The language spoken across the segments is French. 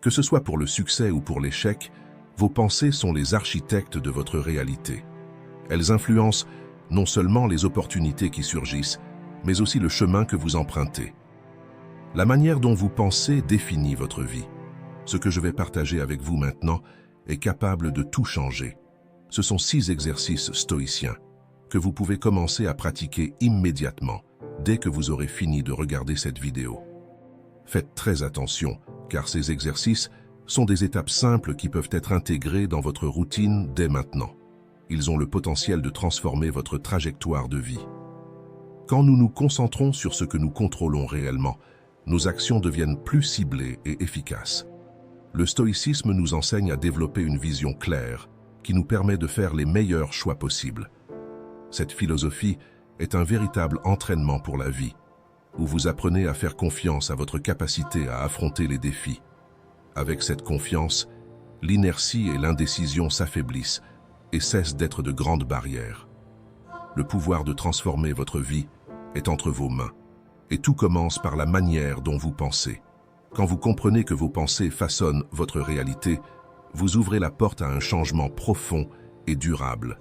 Que ce soit pour le succès ou pour l'échec, vos pensées sont les architectes de votre réalité. Elles influencent non seulement les opportunités qui surgissent, mais aussi le chemin que vous empruntez. La manière dont vous pensez définit votre vie. Ce que je vais partager avec vous maintenant est capable de tout changer. Ce sont 6 exercices stoïciens que vous pouvez commencer à pratiquer immédiatement, dès que vous aurez fini de regarder cette vidéo. Faites très attention, car ces exercices sont des étapes simples qui peuvent être intégrées dans votre routine dès maintenant. Ils ont le potentiel de transformer votre trajectoire de vie. Quand nous nous concentrons sur ce que nous contrôlons réellement, nos actions deviennent plus ciblées et efficaces. Le stoïcisme nous enseigne à développer une vision claire qui nous permet de faire les meilleurs choix possibles. Cette philosophie est un véritable entraînement pour la vie, où vous apprenez à faire confiance à votre capacité à affronter les défis. Avec cette confiance, l'inertie et l'indécision s'affaiblissent et cessent d'être de grandes barrières. Le pouvoir de transformer votre vie est entre vos mains, et tout commence par la manière dont vous pensez. Quand vous comprenez que vos pensées façonnent votre réalité, vous ouvrez la porte à un changement profond et durable.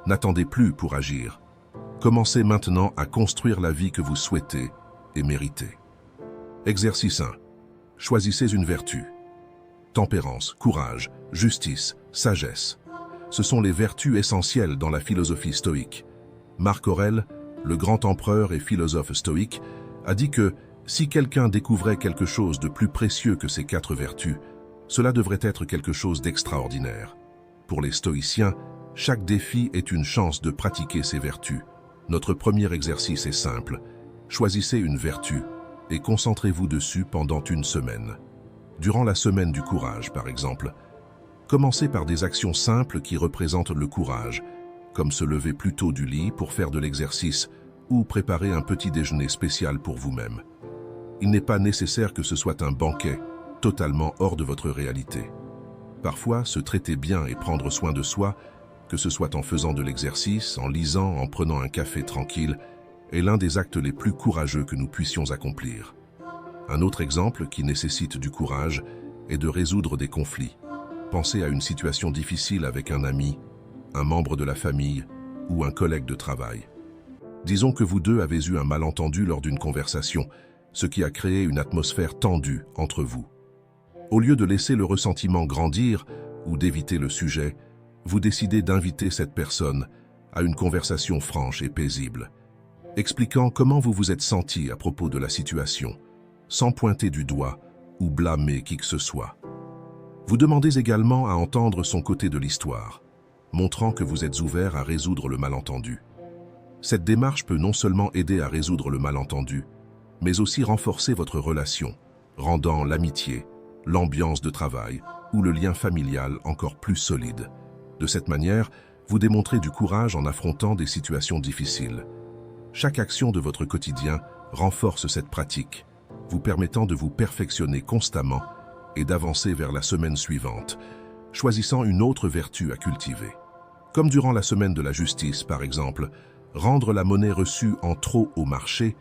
N'attendez plus pour agir. Commencez maintenant à construire la vie que vous souhaitez et méritez. Exercice 1. Choisissez une vertu. Tempérance, courage, justice, sagesse. Ce sont les vertus essentielles dans la philosophie stoïque. Marc Aurèle, le grand empereur et philosophe stoïque, a dit que si quelqu'un découvrait quelque chose de plus précieux que ces 4 vertus, cela devrait être quelque chose d'extraordinaire. Pour les stoïciens, chaque défi est une chance de pratiquer ces vertus. Notre premier exercice est simple. Choisissez une vertu et concentrez-vous dessus pendant une semaine. Durant la semaine du courage, par exemple, commencez par des actions simples qui représentent le courage, comme se lever plus tôt du lit pour faire de l'exercice ou préparer un petit déjeuner spécial pour vous-même. Il n'est pas nécessaire que ce soit un banquet, totalement hors de votre réalité. Parfois, se traiter bien et prendre soin de soi, que ce soit en faisant de l'exercice, en lisant, en prenant un café tranquille, est l'un des actes les plus courageux que nous puissions accomplir. Un autre exemple qui nécessite du courage est de résoudre des conflits. Pensez à une situation difficile avec un ami, un membre de la famille ou un collègue de travail. Disons que vous deux avez eu un malentendu lors d'une conversation, ce qui a créé une atmosphère tendue entre vous. Au lieu de laisser le ressentiment grandir ou d'éviter le sujet, vous décidez d'inviter cette personne à une conversation franche et paisible, expliquant comment vous vous êtes senti à propos de la situation, sans pointer du doigt ou blâmer qui que ce soit. Vous demandez également à entendre son côté de l'histoire, montrant que vous êtes ouvert à résoudre le malentendu. Cette démarche peut non seulement aider à résoudre le malentendu, mais aussi renforcer votre relation, rendant l'amitié, l'ambiance de travail ou le lien familial encore plus solide. De cette manière, vous démontrez du courage en affrontant des situations difficiles. Chaque action de votre quotidien renforce cette pratique, vous permettant de vous perfectionner constamment et d'avancer vers la semaine suivante, choisissant une autre vertu à cultiver. Comme durant la semaine de la justice, par exemple, rendre la monnaie reçue en trop au marché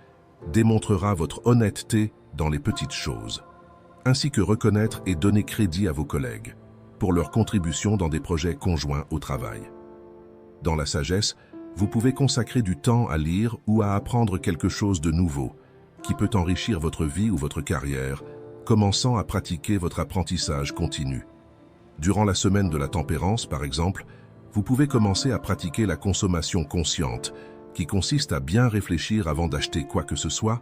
démontrera votre honnêteté dans les petites choses, ainsi que reconnaître et donner crédit à vos collègues pour leur contribution dans des projets conjoints au travail. Dans la sagesse, vous pouvez consacrer du temps à lire ou à apprendre quelque chose de nouveau qui peut enrichir votre vie ou votre carrière, commençant à pratiquer votre apprentissage continu. Durant la semaine de la tempérance, par exemple, vous pouvez commencer à pratiquer la consommation consciente, qui consiste à bien réfléchir avant d'acheter quoi que ce soit,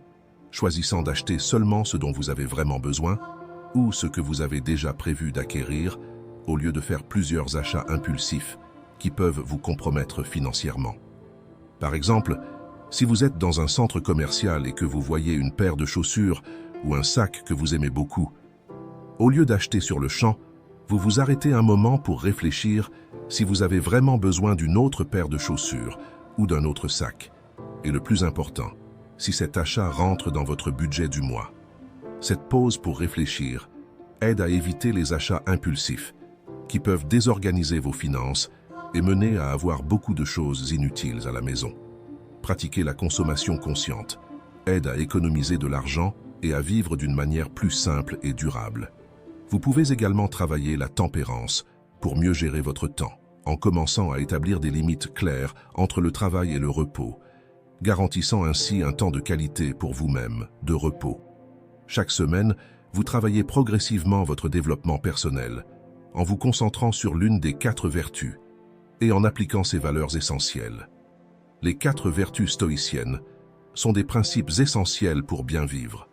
choisissant d'acheter seulement ce dont vous avez vraiment besoin ou ce que vous avez déjà prévu d'acquérir, au lieu de faire plusieurs achats impulsifs qui peuvent vous compromettre financièrement. Par exemple, si vous êtes dans un centre commercial et que vous voyez une paire de chaussures ou un sac que vous aimez beaucoup, au lieu d'acheter sur le champ, vous vous arrêtez un moment pour réfléchir si vous avez vraiment besoin d'une autre paire de chaussures ou d'un autre sac. Et le plus important, si cet achat rentre dans votre budget du mois. Cette pause pour réfléchir aide à éviter les achats impulsifs qui peuvent désorganiser vos finances et mener à avoir beaucoup de choses inutiles à la maison. Pratiquer la consommation consciente aide à économiser de l'argent et à vivre d'une manière plus simple et durable. Vous pouvez également travailler la tempérance pour mieux gérer votre temps, en commençant à établir des limites claires entre le travail et le repos, garantissant ainsi un temps de qualité pour vous-même, de repos. Chaque semaine, vous travaillez progressivement votre développement personnel, en vous concentrant sur l'une des 4 vertus et en appliquant ces valeurs essentielles. Les 4 vertus stoïciennes sont des principes essentiels pour bien vivre.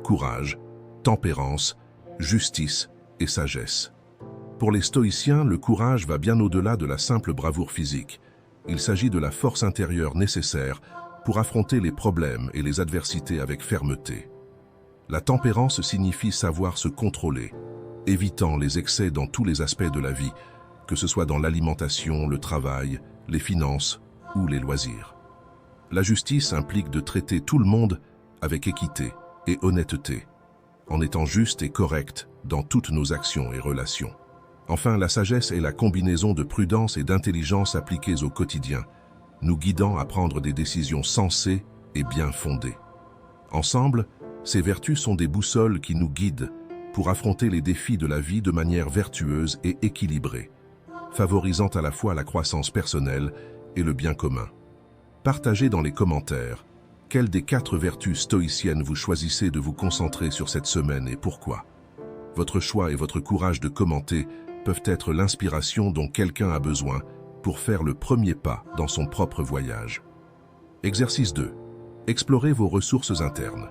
Courage, tempérance, justice et sagesse. Pour les stoïciens, le courage va bien au-delà de la simple bravoure physique. Il s'agit de la force intérieure nécessaire pour affronter les problèmes et les adversités avec fermeté. La tempérance signifie savoir se contrôler, évitant les excès dans tous les aspects de la vie, que ce soit dans l'alimentation, le travail, les finances ou les loisirs. La justice implique de traiter tout le monde avec équité et honnêteté, en étant juste et correct dans toutes nos actions et relations. Enfin, la sagesse est la combinaison de prudence et d'intelligence appliquées au quotidien, nous guidant à prendre des décisions sensées et bien fondées. Ensemble, ces vertus sont des boussoles qui nous guident pour affronter les défis de la vie de manière vertueuse et équilibrée, favorisant à la fois la croissance personnelle et le bien commun. Partagez dans les commentaires quelle des 4 vertus stoïciennes vous choisissez de vous concentrer sur cette semaine et pourquoi. Votre choix et votre courage de commenter peuvent être l'inspiration dont quelqu'un a besoin pour faire le premier pas dans son propre voyage. Exercice 2. Explorez vos ressources internes.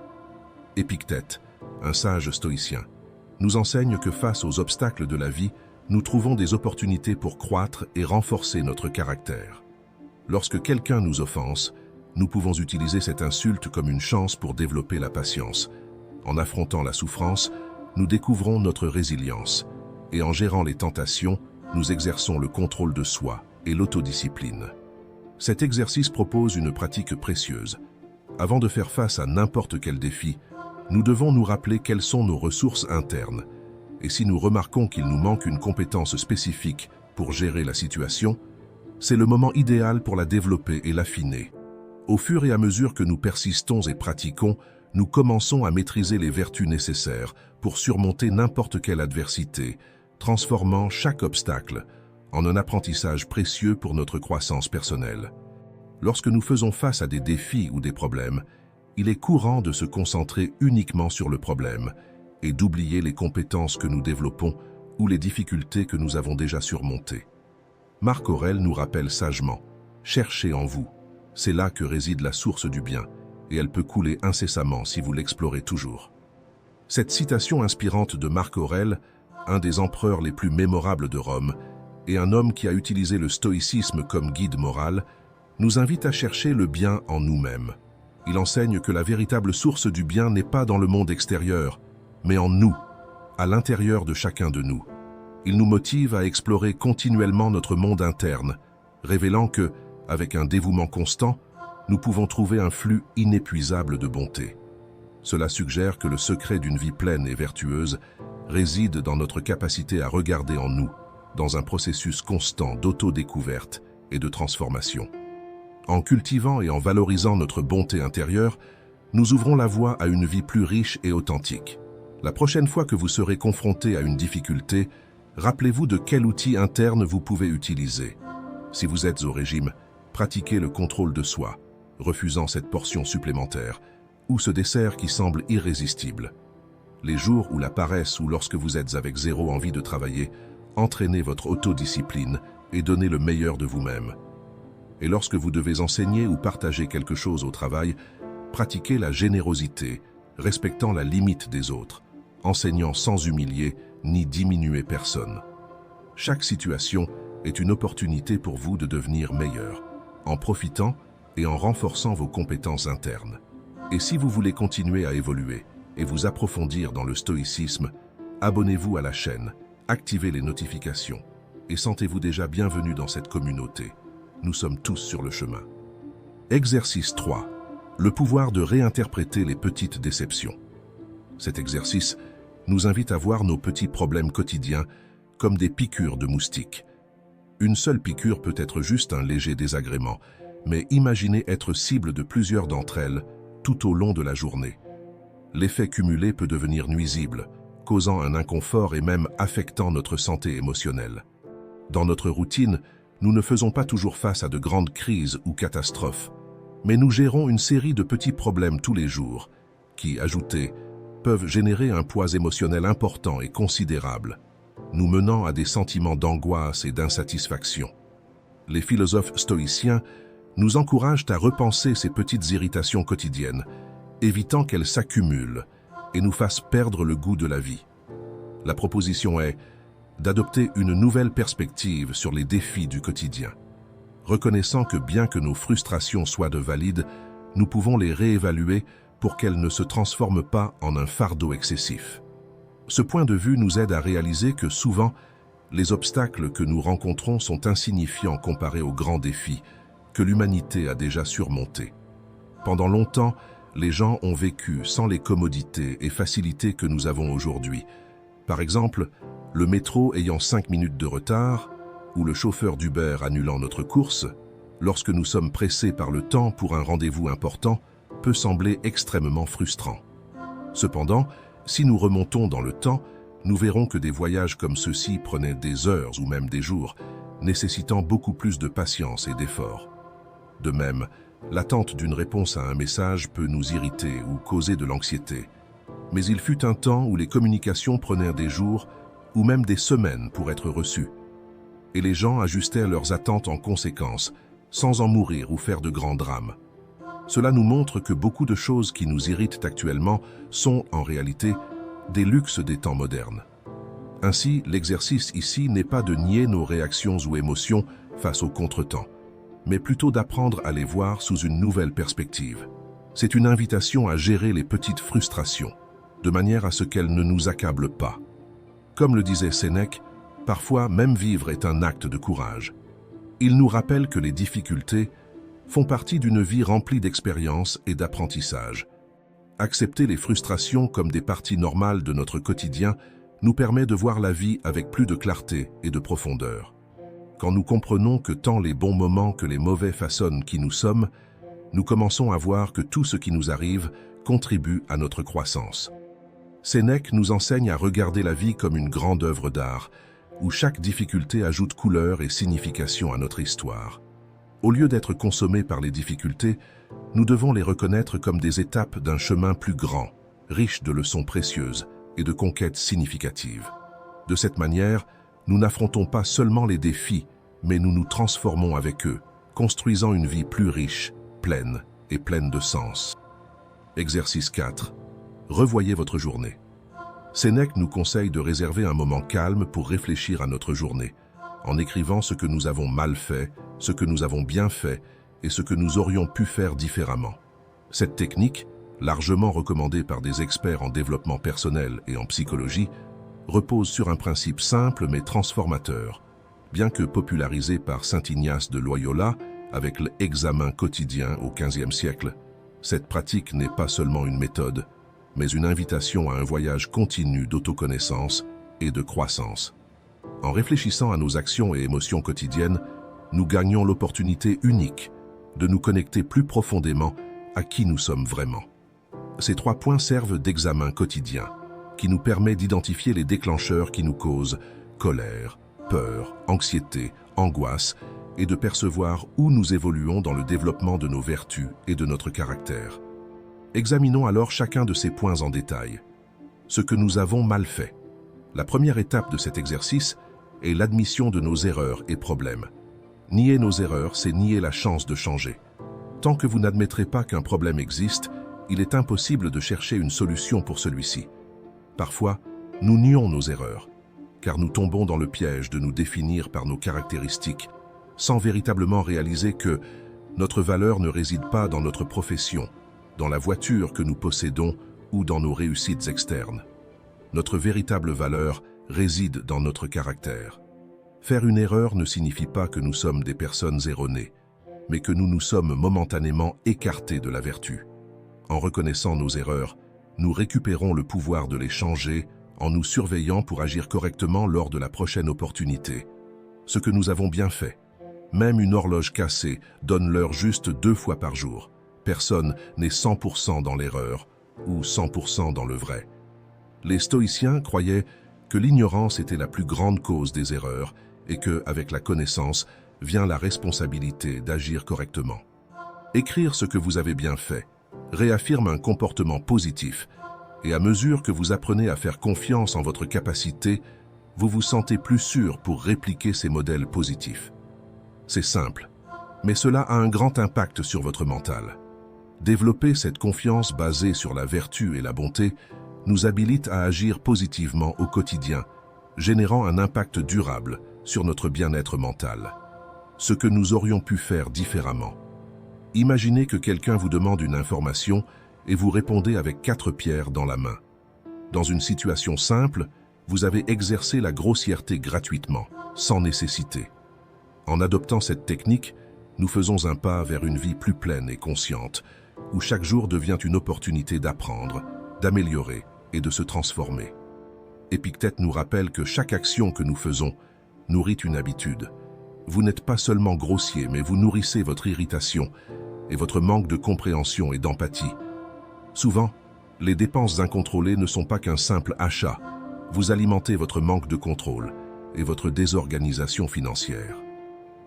Épictète, un sage stoïcien, nous enseigne que face aux obstacles de la vie, nous trouvons des opportunités pour croître et renforcer notre caractère. Lorsque quelqu'un nous offense, nous pouvons utiliser cette insulte comme une chance pour développer la patience. En affrontant la souffrance, nous découvrons notre résilience. Et en gérant les tentations, nous exerçons le contrôle de soi et l'autodiscipline. Cet exercice propose une pratique précieuse. Avant de faire face à n'importe quel défi, nous devons nous rappeler quelles sont nos ressources internes. Et si nous remarquons qu'il nous manque une compétence spécifique pour gérer la situation, c'est le moment idéal pour la développer et l'affiner. Au fur et à mesure que nous persistons et pratiquons, nous commençons à maîtriser les vertus nécessaires pour surmonter n'importe quelle adversité, transformant chaque obstacle en un apprentissage précieux pour notre croissance personnelle. Lorsque nous faisons face à des défis ou des problèmes, il est courant de se concentrer uniquement sur le problème et d'oublier les compétences que nous développons ou les difficultés que nous avons déjà surmontées. Marc Aurèle nous rappelle sagement « Cherchez en vous, c'est là que réside la source du bien, et elle peut couler incessamment si vous l'explorez toujours. » Cette citation inspirante de Marc Aurèle, un des empereurs les plus mémorables de Rome, et un homme qui a utilisé le stoïcisme comme guide moral, nous invite à chercher le bien en nous-mêmes. Il enseigne que la véritable source du bien n'est pas dans le monde extérieur, mais en nous, à l'intérieur de chacun de nous. Il nous motive à explorer continuellement notre monde interne, révélant que, avec un dévouement constant, nous pouvons trouver un flux inépuisable de bonté. Cela suggère que le secret d'une vie pleine et vertueuse réside dans notre capacité à regarder en nous, dans un processus constant d'autodécouverte et de transformation. En cultivant et en valorisant notre bonté intérieure, nous ouvrons la voie à une vie plus riche et authentique. La prochaine fois que vous serez confronté à une difficulté, rappelez-vous de quel outil interne vous pouvez utiliser. Si vous êtes au régime, pratiquez le contrôle de soi, refusant cette portion supplémentaire, ou ce dessert qui semble irrésistible. Les jours où la paresse ou lorsque vous êtes avec zéro envie de travailler, entraînez votre autodiscipline et donnez le meilleur de vous-même. Et lorsque vous devez enseigner ou partager quelque chose au travail, pratiquez la générosité, respectant la limite des autres, enseignant sans humilier ni diminuer personne. Chaque situation est une opportunité pour vous de devenir meilleur, en profitant et en renforçant vos compétences internes. Et si vous voulez continuer à évoluer et vous approfondir dans le stoïcisme, abonnez-vous à la chaîne, activez les notifications et sentez-vous déjà bienvenu dans cette communauté. Nous sommes tous sur le chemin. Exercice 3. Le pouvoir de réinterpréter les petites déceptions. Cet exercice nous invite à voir nos petits problèmes quotidiens comme des piqûres de moustiques. Une seule piqûre peut être juste un léger désagrément, mais imaginez être cible de plusieurs d'entre elles tout au long de la journée. L'effet cumulé peut devenir nuisible, causant un inconfort et même affectant notre santé émotionnelle. Dans notre routine, nous ne faisons pas toujours face à de grandes crises ou catastrophes, mais nous gérons une série de petits problèmes tous les jours qui, ajoutés, peuvent générer un poids émotionnel important et considérable, nous menant à des sentiments d'angoisse et d'insatisfaction. Les philosophes stoïciens nous encouragent à repenser ces petites irritations quotidiennes, évitant qu'elles s'accumulent et nous fassent perdre le goût de la vie. La proposition est d'adopter une nouvelle perspective sur les défis du quotidien, reconnaissant que bien que nos frustrations soient de valides, nous pouvons les réévaluer pour qu'elles ne se transforment pas en un fardeau excessif. Ce point de vue nous aide à réaliser que souvent, les obstacles que nous rencontrons sont insignifiants comparés aux grands défis que l'humanité a déjà surmontés. Pendant longtemps, les gens ont vécu sans les commodités et facilités que nous avons aujourd'hui. Par exemple, le métro ayant 5 minutes de retard, ou le chauffeur d'Uber annulant notre course, lorsque nous sommes pressés par le temps pour un rendez-vous important, peut sembler extrêmement frustrant. Cependant, si nous remontons dans le temps, nous verrons que des voyages comme ceux-ci prenaient des heures ou même des jours, nécessitant beaucoup plus de patience et d'efforts. De même, l'attente d'une réponse à un message peut nous irriter ou causer de l'anxiété. Mais il fut un temps où les communications prenaient des jours ou même des semaines pour être reçues. Et les gens ajustaient leurs attentes en conséquence, sans en mourir ou faire de grands drames. Cela nous montre que beaucoup de choses qui nous irritent actuellement sont, en réalité, des luxes des temps modernes. Ainsi, l'exercice ici n'est pas de nier nos réactions ou émotions face aux contretemps, mais plutôt d'apprendre à les voir sous une nouvelle perspective. C'est une invitation à gérer les petites frustrations, de manière à ce qu'elles ne nous accablent pas. Comme le disait Sénèque, parfois même vivre est un acte de courage. Il nous rappelle que les difficultés font partie d'une vie remplie d'expériences et d'apprentissage. Accepter les frustrations comme des parties normales de notre quotidien nous permet de voir la vie avec plus de clarté et de profondeur. Quand nous comprenons que tant les bons moments que les mauvais façonnent qui nous sommes, nous commençons à voir que tout ce qui nous arrive contribue à notre croissance. Sénèque nous enseigne à regarder la vie comme une grande œuvre d'art, où chaque difficulté ajoute couleur et signification à notre histoire. Au lieu d'être consommés par les difficultés, nous devons les reconnaître comme des étapes d'un chemin plus grand, riche de leçons précieuses et de conquêtes significatives. De cette manière, nous n'affrontons pas seulement les défis, mais nous nous transformons avec eux, construisant une vie plus riche, pleine et pleine de sens. Exercice 4. Revoyez votre journée. Sénèque nous conseille de réserver un moment calme pour réfléchir à notre journée, en écrivant ce que nous avons mal fait, ce que nous avons bien fait et ce que nous aurions pu faire différemment. Cette technique, largement recommandée par des experts en développement personnel et en psychologie, repose sur un principe simple mais transformateur. Bien que popularisé par saint Ignace de Loyola avec l'examen quotidien au XVe siècle, cette pratique n'est pas seulement une méthode, mais une invitation à un voyage continu d'autoconnaissance et de croissance. En réfléchissant à nos actions et émotions quotidiennes, nous gagnons l'opportunité unique de nous connecter plus profondément à qui nous sommes vraiment. Ces 3 points servent d'examen quotidien, qui nous permet d'identifier les déclencheurs qui nous causent colère, peur, anxiété, angoisse, et de percevoir où nous évoluons dans le développement de nos vertus et de notre caractère. Examinons alors chacun de ces points en détail. Ce que nous avons mal fait. La première étape de cet exercice est l'admission de nos erreurs et problèmes. Nier nos erreurs, c'est nier la chance de changer. Tant que vous n'admettrez pas qu'un problème existe, il est impossible de chercher une solution pour celui-ci. Parfois, nous nions nos erreurs, car nous tombons dans le piège de nous définir par nos caractéristiques, sans véritablement réaliser que notre valeur ne réside pas dans notre profession, dans la voiture que nous possédons ou dans nos réussites externes. Notre véritable valeur réside dans notre caractère. Faire une erreur ne signifie pas que nous sommes des personnes erronées, mais que nous nous sommes momentanément écartés de la vertu. En reconnaissant nos erreurs, nous récupérons le pouvoir de les changer en nous surveillant pour agir correctement lors de la prochaine opportunité. Ce que nous avons bien fait. Même une horloge cassée donne l'heure juste 2 fois par jour. Personne n'est 100% dans l'erreur ou 100% dans le vrai. Les stoïciens croyaient que l'ignorance était la plus grande cause des erreurs et que, avec la connaissance, vient la responsabilité d'agir correctement. Écrire ce que vous avez bien fait réaffirme un comportement positif et à mesure que vous apprenez à faire confiance en votre capacité, vous vous sentez plus sûr pour répliquer ces modèles positifs. C'est simple, mais cela a un grand impact sur votre mental. Développer cette confiance basée sur la vertu et la bonté nous habilite à agir positivement au quotidien, générant un impact durable sur notre bien-être mental. Ce que nous aurions pu faire différemment. Imaginez que quelqu'un vous demande une information et vous répondez avec 4 pierres dans la main. Dans une situation simple, vous avez exercé la grossièreté gratuitement, sans nécessité. En adoptant cette technique, nous faisons un pas vers une vie plus pleine et consciente, où chaque jour devient une opportunité d'apprendre, d'améliorer et de se transformer. Épictète nous rappelle que chaque action que nous faisons nourrit une habitude. Vous n'êtes pas seulement grossier, mais vous nourrissez votre irritation et votre manque de compréhension et d'empathie. Souvent, les dépenses incontrôlées ne sont pas qu'un simple achat. Vous alimentez votre manque de contrôle et votre désorganisation financière.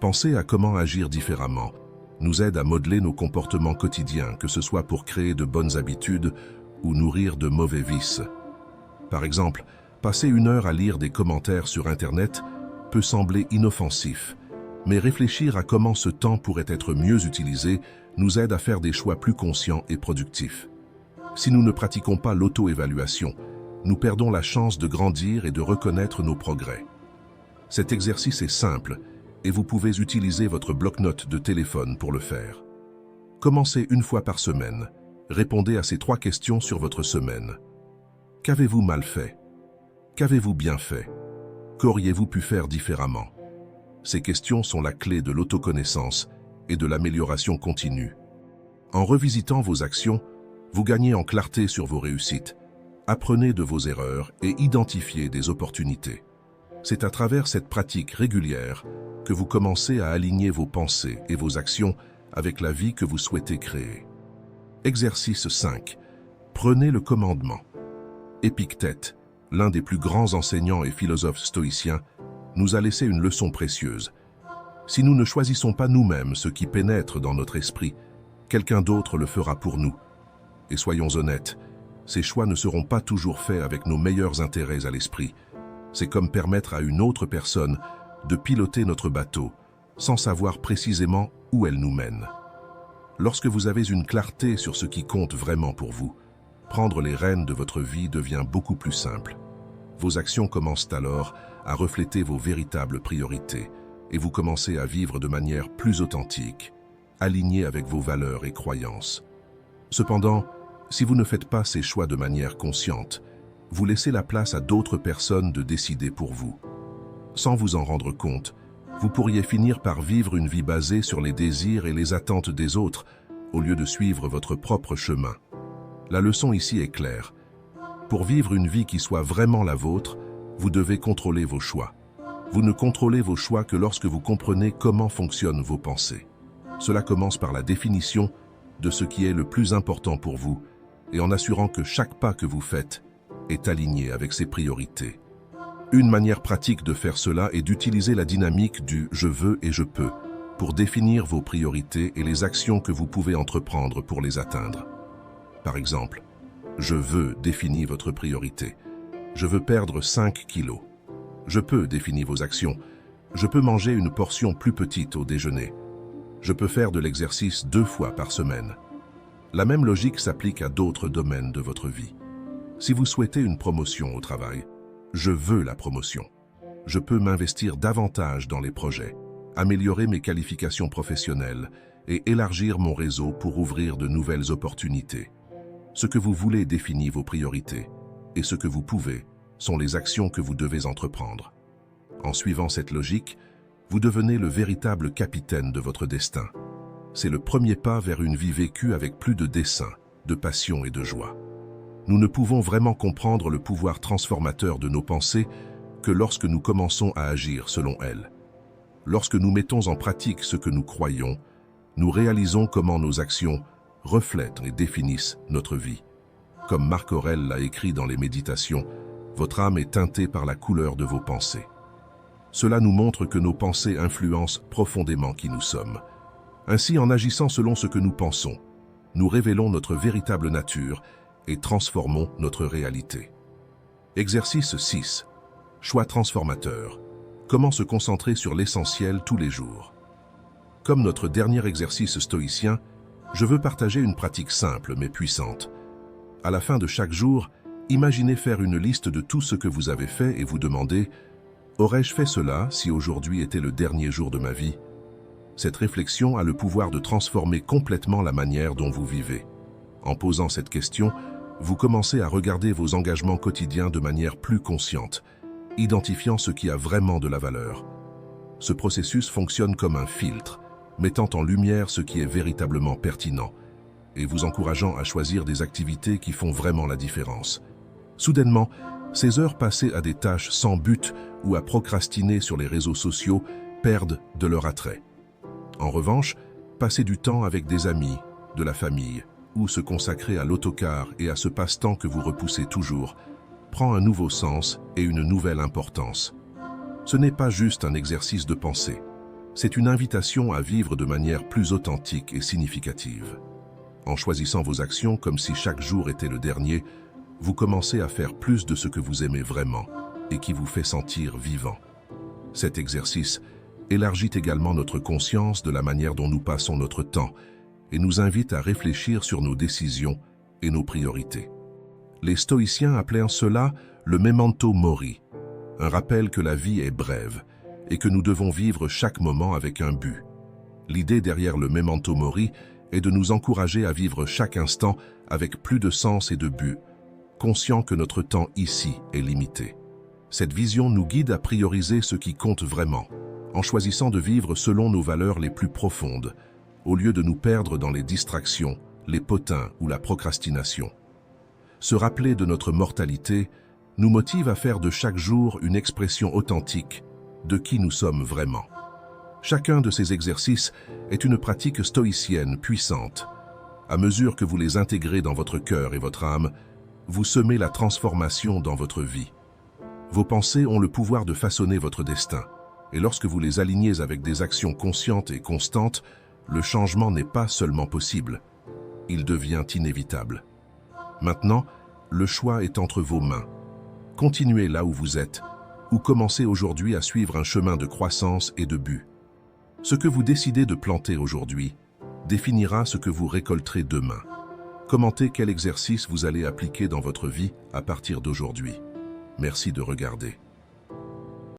Penser à comment agir différemment nous aide à modeler nos comportements quotidiens, que ce soit pour créer de bonnes habitudes ou nourrir de mauvais vices. Par exemple, passer 1 heure à lire des commentaires sur Internet peut sembler inoffensif, mais réfléchir à comment ce temps pourrait être mieux utilisé nous aide à faire des choix plus conscients et productifs. Si nous ne pratiquons pas l'auto-évaluation, nous perdons la chance de grandir et de reconnaître nos progrès. Cet exercice est simple et vous pouvez utiliser votre bloc-notes de téléphone pour le faire. Commencez 1 fois par semaine. Répondez à ces 3 questions sur votre semaine. Qu'avez-vous mal fait? Qu'avez-vous bien fait? Qu'auriez-vous pu faire différemment? Ces questions sont la clé de l'autoconnaissance et de l'amélioration continue. En revisitant vos actions, vous gagnez en clarté sur vos réussites, apprenez de vos erreurs et identifiez des opportunités. C'est à travers cette pratique régulière que vous commencez à aligner vos pensées et vos actions avec la vie que vous souhaitez créer. Exercice 5. Prenez le commandement. Épictète, l'un des plus grands enseignants et philosophes stoïciens, nous a laissé une leçon précieuse. Si nous ne choisissons pas nous-mêmes ce qui pénètre dans notre esprit, quelqu'un d'autre le fera pour nous. Et soyons honnêtes, ces choix ne seront pas toujours faits avec nos meilleurs intérêts à l'esprit. C'est comme permettre à une autre personne de piloter notre bateau, sans savoir précisément où elle nous mène. Lorsque vous avez une clarté sur ce qui compte vraiment pour vous, prendre les rênes de votre vie devient beaucoup plus simple. Vos actions commencent alors à refléter vos véritables priorités et vous commencez à vivre de manière plus authentique, alignée avec vos valeurs et croyances. Cependant, si vous ne faites pas ces choix de manière consciente, vous laissez la place à d'autres personnes de décider pour vous. Sans vous en rendre compte, vous pourriez finir par vivre une vie basée sur les désirs et les attentes des autres, au lieu de suivre votre propre chemin. La leçon ici est claire. Pour vivre une vie qui soit vraiment la vôtre, vous devez contrôler vos choix. Vous ne contrôlez vos choix que lorsque vous comprenez comment fonctionnent vos pensées. Cela commence par la définition de ce qui est le plus important pour vous et en assurant que chaque pas que vous faites est aligné avec ses priorités. Une manière pratique de faire cela est d'utiliser la dynamique du « je veux et je peux » pour définir vos priorités et les actions que vous pouvez entreprendre pour les atteindre. Par exemple, « je veux » définit votre priorité. « Je veux perdre 5 kilos ». « Je peux » définit vos actions. « Je peux manger une portion plus petite au déjeuner ». « Je peux faire de l'exercice 2 fois par semaine ». La même logique s'applique à d'autres domaines de votre vie. Si vous souhaitez une promotion au travail, je veux la promotion. Je peux m'investir davantage dans les projets, améliorer mes qualifications professionnelles et élargir mon réseau pour ouvrir de nouvelles opportunités. Ce que vous voulez définit vos priorités et ce que vous pouvez sont les actions que vous devez entreprendre. En suivant cette logique, vous devenez le véritable capitaine de votre destin. C'est le premier pas vers une vie vécue avec plus de dessein, de passion et de joie. Nous ne pouvons vraiment comprendre le pouvoir transformateur de nos pensées que lorsque nous commençons à agir selon elles. Lorsque nous mettons en pratique ce que nous croyons, nous réalisons comment nos actions reflètent et définissent notre vie. Comme Marc Aurèle l'a écrit dans les Méditations, votre âme est teintée par la couleur de vos pensées. Cela nous montre que nos pensées influencent profondément qui nous sommes. Ainsi, en agissant selon ce que nous pensons, nous révélons notre véritable nature et transformons notre réalité. Exercice 6. Choix transformateur. Comment se concentrer sur l'essentiel tous les jours. Comme notre dernier exercice stoïcien, je veux partager une pratique simple mais puissante. À la fin de chaque jour, imaginez faire une liste de tout ce que vous avez fait et vous demandez « Aurais-je fait cela si aujourd'hui était le dernier jour de ma vie ?» Cette réflexion a le pouvoir de transformer complètement la manière dont vous vivez. En posant cette question, vous commencez à regarder vos engagements quotidiens de manière plus consciente, identifiant ce qui a vraiment de la valeur. Ce processus fonctionne comme un filtre, mettant en lumière ce qui est véritablement pertinent et vous encourageant à choisir des activités qui font vraiment la différence. Soudainement, ces heures passées à des tâches sans but ou à procrastiner sur les réseaux sociaux perdent de leur attrait. En revanche, passer du temps avec des amis, de la famille, ou se consacrer à l'autocar et à ce passe-temps que vous repoussez toujours, prend un nouveau sens et une nouvelle importance. Ce n'est pas juste un exercice de pensée, c'est une invitation à vivre de manière plus authentique et significative. En choisissant vos actions comme si chaque jour était le dernier, vous commencez à faire plus de ce que vous aimez vraiment et qui vous fait sentir vivant. Cet exercice élargit également notre conscience de la manière dont nous passons notre temps et nous invite à réfléchir sur nos décisions et nos priorités. Les stoïciens appelaient cela le memento mori, un rappel que la vie est brève et que nous devons vivre chaque moment avec un but. L'idée derrière le memento mori est de nous encourager à vivre chaque instant avec plus de sens et de but, conscient que notre temps ici est limité. Cette vision nous guide à prioriser ce qui compte vraiment, en choisissant de vivre selon nos valeurs les plus profondes, au lieu de nous perdre dans les distractions, les potins ou la procrastination. Se rappeler de notre mortalité nous motive à faire de chaque jour une expression authentique de qui nous sommes vraiment. Chacun de ces exercices est une pratique stoïcienne puissante. À mesure que vous les intégrez dans votre cœur et votre âme, vous semez la transformation dans votre vie. Vos pensées ont le pouvoir de façonner votre destin, et lorsque vous les alignez avec des actions conscientes et constantes, le changement n'est pas seulement possible, il devient inévitable. Maintenant, le choix est entre vos mains. Continuez là où vous êtes, ou commencez aujourd'hui à suivre un chemin de croissance et de but. Ce que vous décidez de planter aujourd'hui définira ce que vous récolterez demain. Commentez quel exercice vous allez appliquer dans votre vie à partir d'aujourd'hui. Merci de regarder.